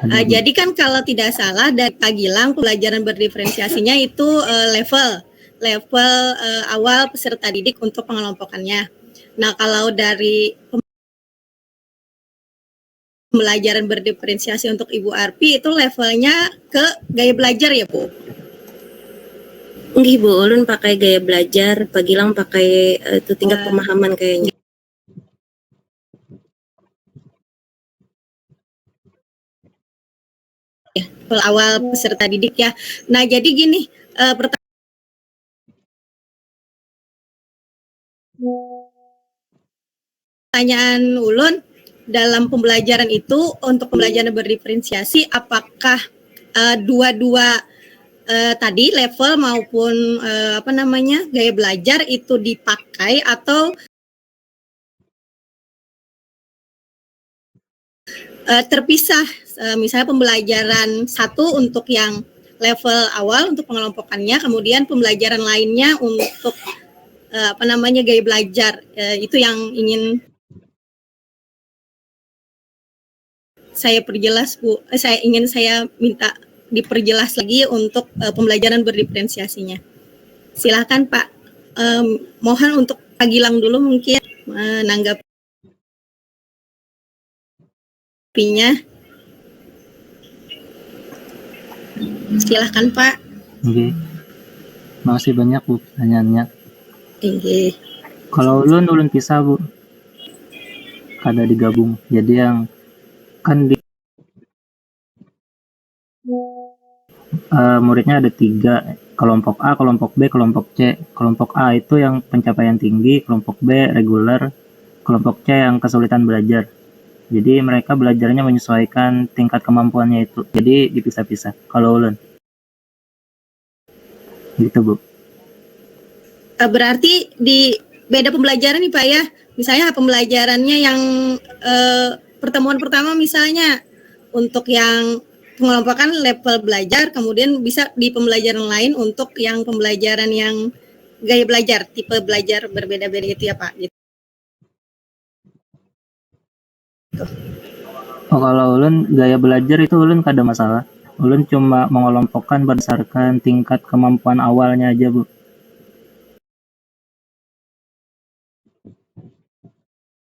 Jadi kan kalau tidak salah dari Pak Gilang pembelajaran berdiferensiasinya itu level awal peserta didik untuk pengelompokannya. Nah, kalau dari pembelajaran berdiferensiasi untuk Ibu Arpi itu levelnya ke gaya belajar ya, Bu? Nggih, Bu, ulun pakai gaya belajar, Pak Gilang pakai itu tingkat pemahaman kayaknya. Level awal peserta didik ya. Nah, jadi gini, pertanyaan ulun dalam pembelajaran itu untuk pembelajaran berdiferensiasi apakah dua-dua tadi level maupun gaya belajar itu dipakai atau terpisah, misalnya pembelajaran satu untuk yang level awal untuk pengelompokannya, kemudian pembelajaran lainnya untuk gaya belajar, itu yang ingin saya perjelas Bu. Saya minta diperjelas lagi untuk pembelajaran berdiferensiasinya. Silakan Pak. Mohon untuk Pak Gilang dulu mungkin menanggapinya. Silakan Pak. Oke. Makasih banyak Bu pertanyaannya. Oke. Kalau ulun pisah Bu. Kada digabung. Jadi yang kan di muridnya ada 3, kelompok A, kelompok B, kelompok C. Kelompok A itu yang pencapaian tinggi, kelompok B reguler, kelompok C yang kesulitan belajar. Jadi mereka belajarnya menyesuaikan tingkat kemampuannya itu. Jadi dipisah-pisah. Kalau ulun. Gitu Bu. Berarti di beda pembelajaran nih Pak ya. Misalnya pembelajarannya yang pertemuan pertama misalnya untuk yang pengelompokan level belajar, kemudian bisa di pembelajaran lain untuk yang pembelajaran yang gaya belajar, tipe belajar berbeda-beda itu ya Pak. Gitu. Oh, kalau ulun gaya belajar itu ulun kada masalah. Ulun cuma mengelompokkan berdasarkan tingkat kemampuan awalnya aja Bu.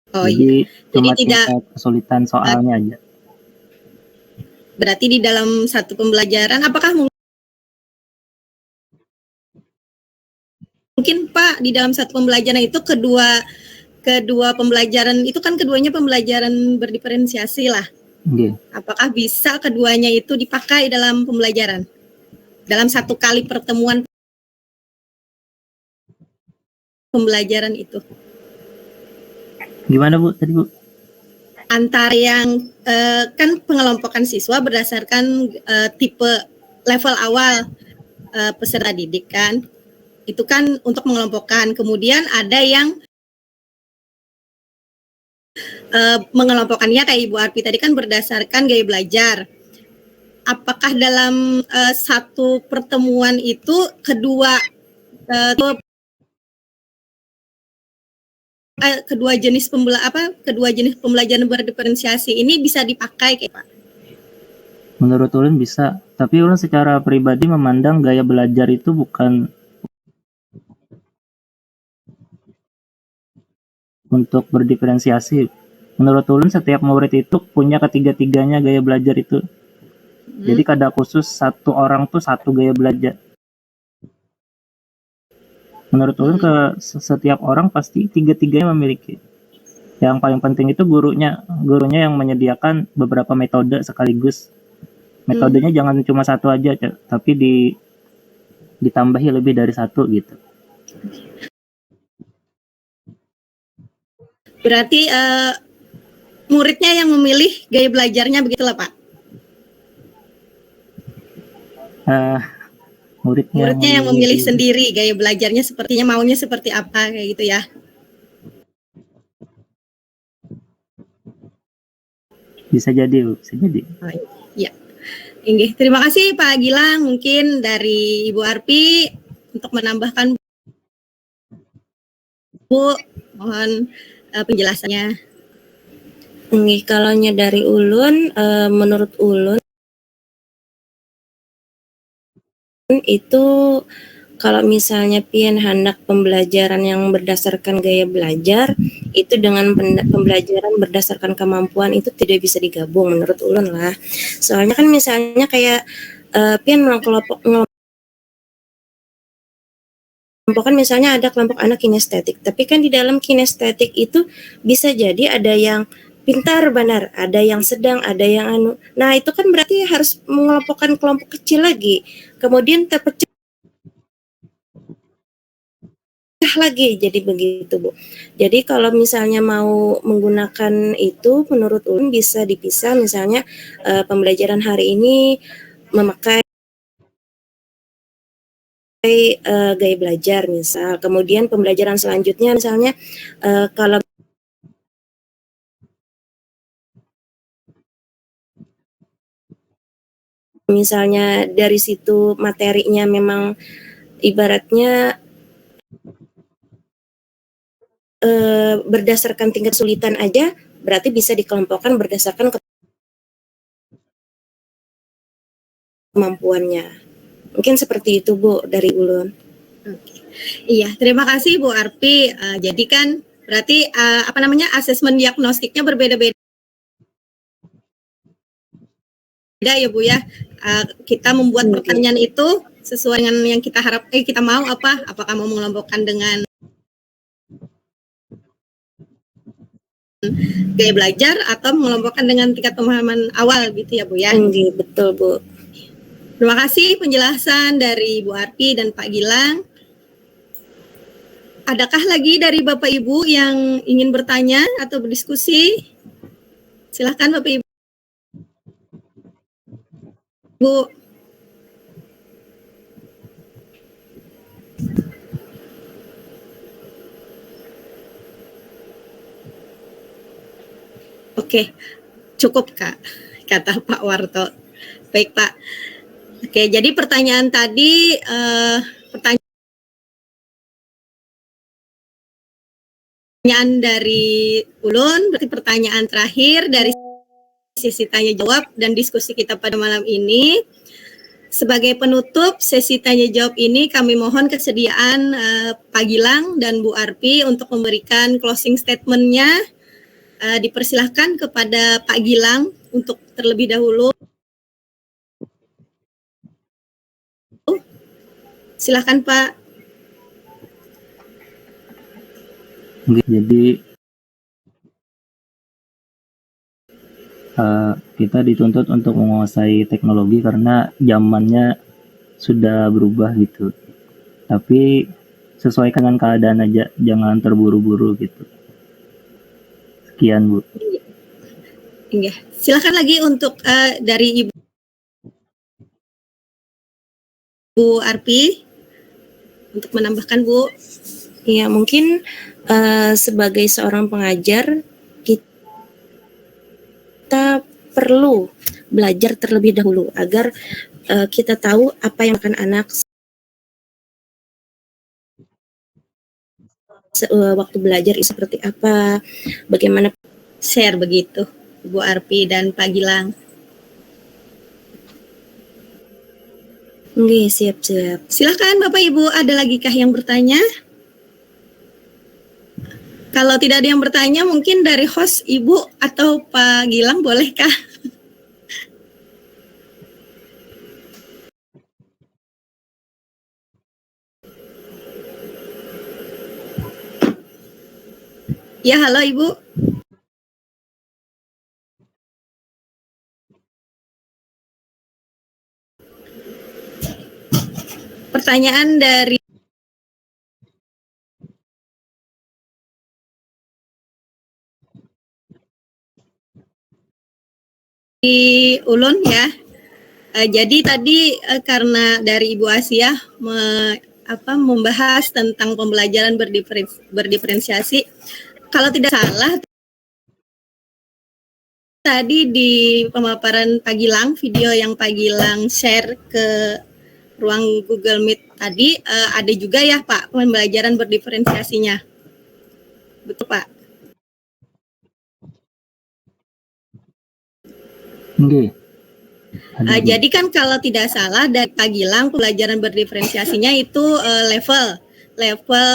Oh Jadi iya. cuma Jadi tidak tingkat kesulitan soalnya aja. berarti di dalam satu pembelajaran apakah mungkin Pak di dalam satu pembelajaran itu kedua pembelajaran itu kan keduanya pembelajaran berdiferensiasi lah. Okay. Apakah bisa keduanya itu dipakai dalam pembelajaran? Dalam satu kali pertemuan pembelajaran itu. Gimana Bu tadi Bu? Antara yang kan pengelompokan siswa berdasarkan tipe level awal peserta didik kan. Itu kan untuk mengelompokkan. Kemudian ada yang mengelompokkannya kayak Ibu Arpi tadi kan berdasarkan gaya belajar. apakah dalam satu pertemuan itu kedua jenis pembelajaran berdiferensiasi ini bisa dipakai kayak Pak? Menurut ulun bisa, tapi ulun secara pribadi memandang gaya belajar itu bukan untuk berdiferensiasi. Menurut ulun setiap murid itu punya ketiga-tiganya gaya belajar itu. Jadi kada khusus satu orang tuh satu gaya belajar. Menurut ulun setiap orang pasti tiga-tiganya memiliki. Yang paling penting itu gurunya yang menyediakan beberapa metode sekaligus. Metodenya jangan cuma satu aja, tapi ditambahi lebih dari satu gitu. Berarti muridnya yang memilih gaya belajarnya begitulah Pak? Muridnya yang memilih sendiri gaya belajarnya sepertinya maunya seperti apa kayak gitu ya? Bisa jadi, bisa jadi. Oh, iya. Terima kasih Pak Gilang, mungkin dari Ibu Arpi untuk menambahkan Bu, mohon penjelasannya. Kalau dari ulun, menurut ulun itu kalau misalnya pian hendak pembelajaran yang berdasarkan gaya belajar itu dengan pembelajaran berdasarkan kemampuan itu tidak bisa digabung menurut ulun lah. Soalnya kan misalnya kayak pian mengelompokkan misalnya ada kelompok anak kinestetik, tapi kan di dalam kinestetik itu bisa jadi ada yang pintar benar, ada yang sedang, ada yang anu. Nah, itu kan berarti harus mengelompokkan kelompok kecil lagi. Kemudian terpecah lagi, jadi begitu Bu. Jadi kalau misalnya mau menggunakan itu, menurut ulun bisa dipisah. Misalnya pembelajaran hari ini memakai gaya belajar misal, kemudian pembelajaran selanjutnya misalnya kalau misalnya dari situ materinya memang ibaratnya berdasarkan tingkat kesulitan aja, berarti bisa dikelompokkan berdasarkan kemampuannya. Mungkin seperti itu Bu dari ulun. Iya, terima kasih Bu Arpi. Jadi kan berarti asesmen diagnostiknya berbeda-beda ya Bu ya. Kita membuat pertanyaan itu sesuai dengan yang kita kita mau apakah mau mengelompokkan dengan gaya belajar atau mengelompokkan dengan tingkat pemahaman awal gitu ya Bu ya. Betul Bu. Terima kasih penjelasan dari Bu Arpi dan Pak Gilang. Adakah lagi dari Bapak Ibu yang ingin bertanya atau berdiskusi? Silakan Bapak Ibu. Bu. Oke, cukup Kak, kata Pak Warto. Baik Pak. Oke, jadi pertanyaan tadi, pertanyaan dari ulun, berarti pertanyaan terakhir dari sesi tanya jawab dan diskusi kita pada malam ini. Sebagai penutup sesi tanya jawab ini, kami mohon kesediaan Pak Gilang dan Bu Arpi untuk memberikan closing statement-nya. Dipersilahkan kepada Pak Gilang untuk terlebih dahulu. Silakan Pak. Jadi kita dituntut untuk menguasai teknologi karena zamannya sudah berubah gitu. Tapi sesuaikan dengan keadaan aja, jangan terburu-buru gitu. Sekian Bu. Iya. Silakan lagi untuk dari Ibu Arpi untuk menambahkan Bu. Ya mungkin sebagai seorang pengajar kita perlu belajar terlebih dahulu agar kita tahu apa yang akan anak waktu belajar seperti apa, bagaimana Share begitu, Ibu Arpi dan Pak Gilang. Oke, siap-siap. Silakan Bapak Ibu, ada lagi kah yang bertanya? Kalau tidak ada yang bertanya, mungkin dari host Ibu atau Pak Gilang bolehkah? Ya, halo Ibu. Pertanyaan dari Ulun ya. Jadi tadi karena dari Ibu Asia membahas tentang pembelajaran berdiferensiasi. Kalau tidak salah tadi di pemaparan Pak Gilang, video yang Pak Gilang share ke ruang Google Meet tadi ada juga ya Pak pembelajaran berdiferensiasinya. Betul Pak? Oke. Jadi kan kalau tidak salah dari Pak Gilang pembelajaran berdiferensiasinya itu level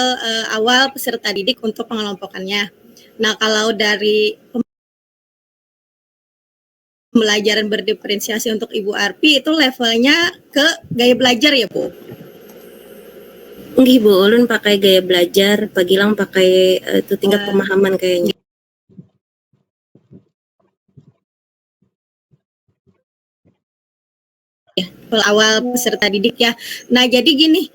awal peserta didik untuk pengelompokannya. Nah kalau dari pembelajaran berdiferensiasi untuk Ibu Arpi itu levelnya ke gaya belajar ya Bu? Nggih, Bu Ulun pakai gaya belajar, Pak Gilang pakai itu tingkat pemahaman kayaknya. Awal peserta didik ya. Nah jadi gini,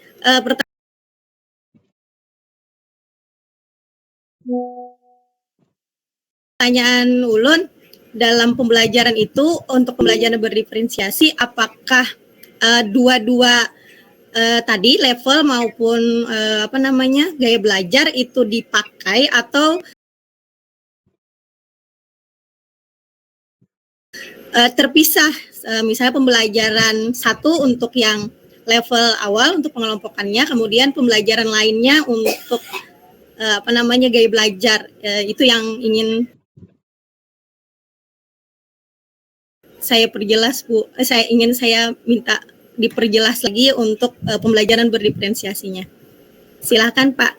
pertanyaan Ulun dalam pembelajaran itu untuk pembelajaran berdiferensiasi apakah dua-dua tadi level maupun gaya belajar itu dipakai atau terpisah, misalnya pembelajaran satu untuk yang level awal untuk pengelompokannya, kemudian pembelajaran lainnya untuk gaya belajar, itu yang ingin saya perjelas Bu. Saya minta diperjelas lagi untuk pembelajaran berdiferensiasinya. Silakan Pak.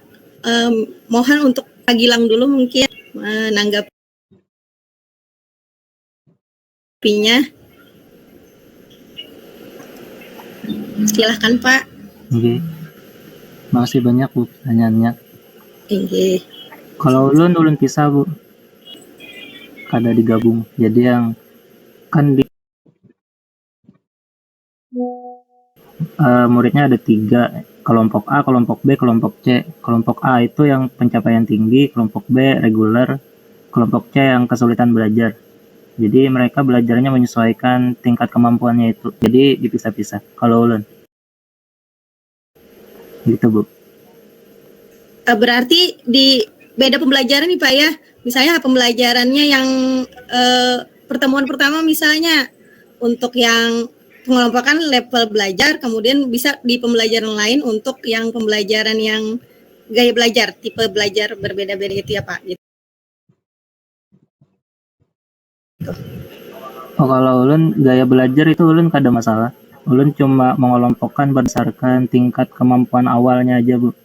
Mohon untuk Pak Gilang dulu mungkin menanggapi. Silahkan Pak. Oke. Makasih banyak Bu pertanyaannya. Oke. Kalau ulun pisah Bu. Kada digabung. Jadi yang kan di muridnya ada 3, kelompok A, kelompok B, kelompok C. Kelompok A itu yang pencapaian tinggi, kelompok B reguler, kelompok C yang kesulitan belajar. Jadi mereka belajarnya menyesuaikan tingkat kemampuannya itu. Jadi dipisah-pisah. Kalau ulun. Gitu Bu. Berarti di beda pembelajaran nih Pak ya. Misalnya pembelajarannya yang pertemuan pertama misalnya untuk yang pengelompokan level belajar, kemudian bisa di pembelajaran lain untuk yang pembelajaran yang gaya belajar, tipe belajar berbeda-beda itu ya Pak. Gitu. Oh, kalau ulun gaya belajar itu ulun kada masalah. Ulun cuma mengelompokkan berdasarkan tingkat kemampuan awalnya aja Bu.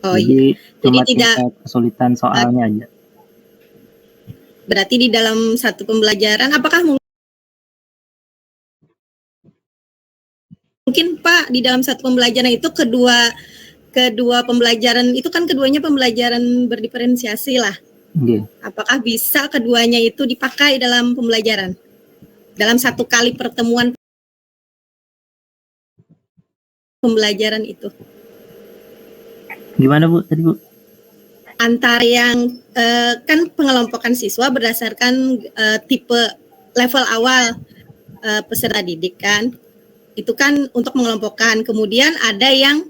Oh Jadi iya. cuma Jadi tidak tingkat kesulitan soalnya aja. Berarti di dalam satu pembelajaran apakah mungkin Pak di dalam satu pembelajaran itu kedua pembelajaran itu kan keduanya pembelajaran berdiferensiasi lah. Okay. Apakah bisa keduanya itu dipakai dalam pembelajaran? Dalam satu kali pertemuan pembelajaran itu. Gimana Bu tadi Bu? Antara yang kan pengelompokan siswa berdasarkan tipe level awal peserta didik kan. Itu kan untuk mengelompokkan. Kemudian ada yang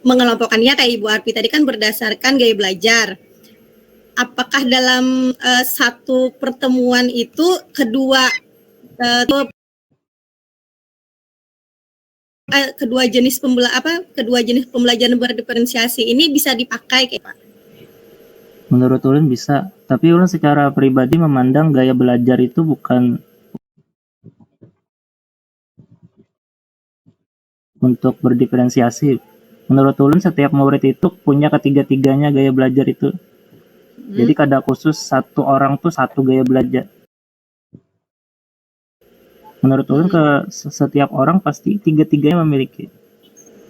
mengelompokkannya kayak Ibu Arpi tadi kan berdasarkan gaya belajar. Apakah dalam satu pertemuan itu kedua jenis pembelajaran berdiferensiasi ini bisa dipakai kayak Pak? Menurut ulun bisa, tapi ulun secara pribadi memandang gaya belajar itu bukan untuk berdiferensiasi. Menurut ulun setiap murid itu punya ketiga-tiganya gaya belajar itu. Jadi kada khusus satu orang tuh satu gaya belajar. Menurut ulun setiap orang pasti tiga-tiganya memiliki.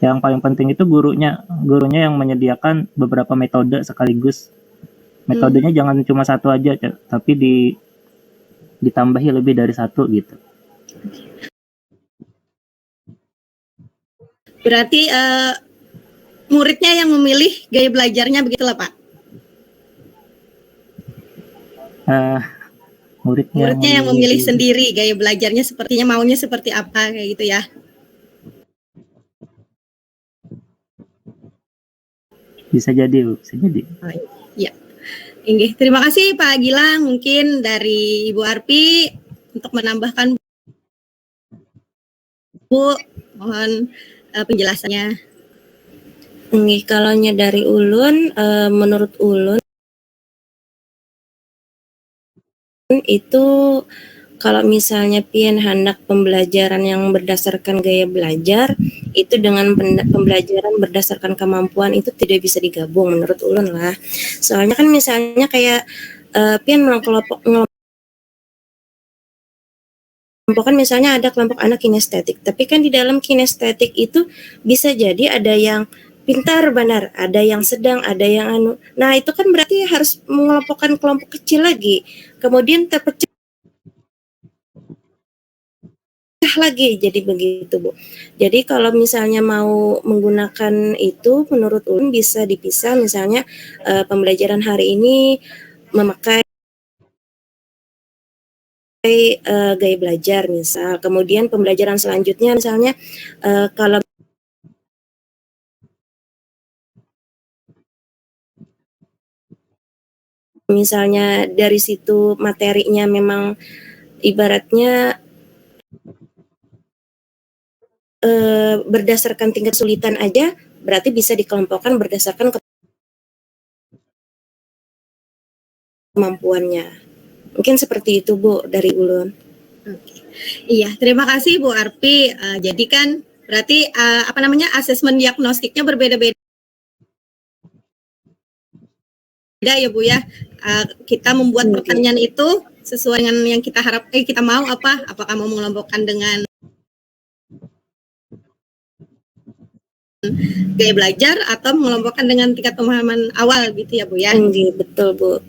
Yang paling penting itu gurunya yang menyediakan beberapa metode sekaligus. Metodenya jangan cuma satu aja, tapi ditambahi lebih dari satu gitu. Berarti muridnya yang memilih gaya belajarnya begitulah Pak? Muridnya yang memilih sendiri gaya belajarnya sepertinya maunya seperti apa kayak gitu ya? Bisa jadi, bisa jadi. Oh, iya. Inggih, terima kasih Pak Gilang. Mungkin dari Ibu Arpi untuk menambahkan Bu, mohon penjelasannya. Nggih, kalau dari ulun, menurut ulun itu kalau misalnya pian hendak pembelajaran yang berdasarkan gaya belajar, itu dengan pembelajaran berdasarkan kemampuan itu tidak bisa digabung menurut ulun lah. Soalnya kan misalnya kayak pian mengelompokkan misalnya ada kelompok anak kinestetik, tapi kan di dalam kinestetik itu bisa jadi ada yang pintar benar, ada yang sedang, ada yang anu. Nah, itu kan berarti harus mengelompokkan kelompok kecil lagi. Kemudian terpecah lagi, jadi begitu Bu. Jadi kalau misalnya mau menggunakan itu, menurut ulun bisa dipisah. Misalnya pembelajaran hari ini memakai gaya belajar misal, kemudian pembelajaran selanjutnya misalnya kalau misalnya dari situ materinya memang ibaratnya berdasarkan tingkat kesulitan aja, berarti bisa dikelompokkan berdasarkan kemampuannya. Mungkin seperti itu Bu dari ulun. Iya, terima kasih Bu Arpi. Jadi kan berarti asesmen diagnostiknya berbeda-beda ya Bu ya. Kita membuat pertanyaan itu sesuai dengan yang kita kita mau apakah mau mengelompokkan dengan gaya belajar atau mengelompokkan dengan tingkat pemahaman awal gitu ya Bu ya. Betul Bu.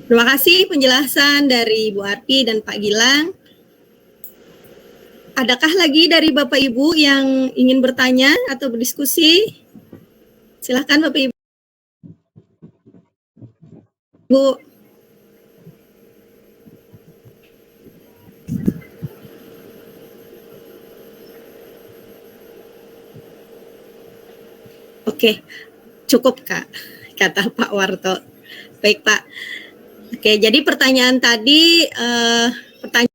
Terima kasih penjelasan dari Bu Arpi dan Pak Gilang. Adakah lagi dari Bapak Ibu yang ingin bertanya atau berdiskusi? Silakan Bapak Ibu. Bu. Oke, cukup Kak, kata Pak Warto. Baik Pak. Oke, jadi pertanyaan tadi, pertanyaan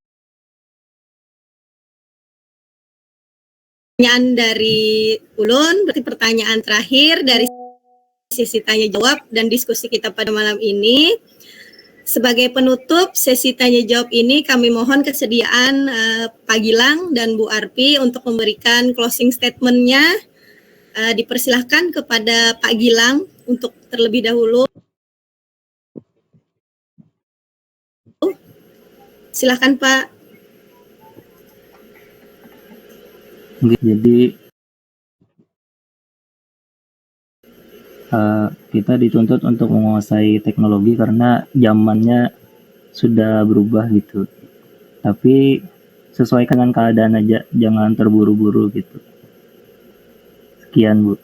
dari ulun, berarti pertanyaan terakhir dari sesi tanya jawab dan diskusi kita pada malam ini. Sebagai penutup sesi tanya jawab ini, kami mohon kesediaan Pak Gilang dan Bu Arpi untuk memberikan closing statement-nya. Dipersilahkan kepada Pak Gilang untuk terlebih dahulu. Silakan Pak. Jadi kita dituntut untuk menguasai teknologi karena zamannya sudah berubah gitu. Tapi sesuaikan dengan keadaan aja, jangan terburu-buru gitu. Sekian Bu.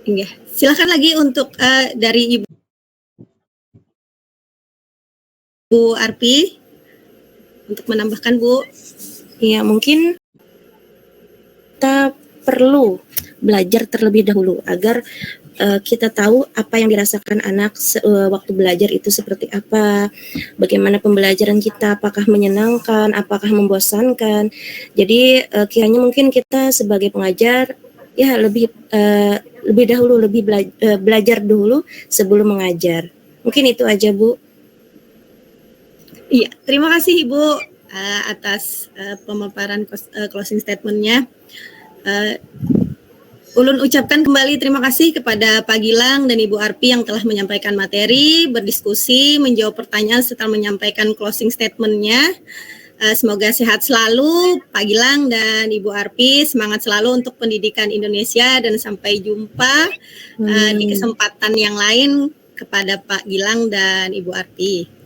Iya. Silakan lagi untuk dari Ibu Arpi untuk menambahkan Bu. Iya, mungkin kita perlu belajar terlebih dahulu agar kita tahu apa yang dirasakan anak waktu belajar itu seperti apa, bagaimana pembelajaran kita, apakah menyenangkan, apakah membosankan. Jadi kiranya mungkin kita sebagai pengajar ya lebih dahulu belajar dulu sebelum mengajar. Mungkin itu aja, Bu. Iya, terima kasih Ibu atas pemaparan closing statement-nya. Ulun ucapkan kembali terima kasih kepada Pak Gilang dan Ibu Arpi yang telah menyampaikan materi, berdiskusi, menjawab pertanyaan serta menyampaikan closing statement-nya. Semoga sehat selalu Pak Gilang dan Ibu Arpi, semangat selalu untuk pendidikan Indonesia dan sampai jumpa di kesempatan yang lain kepada Pak Gilang dan Ibu Arpi.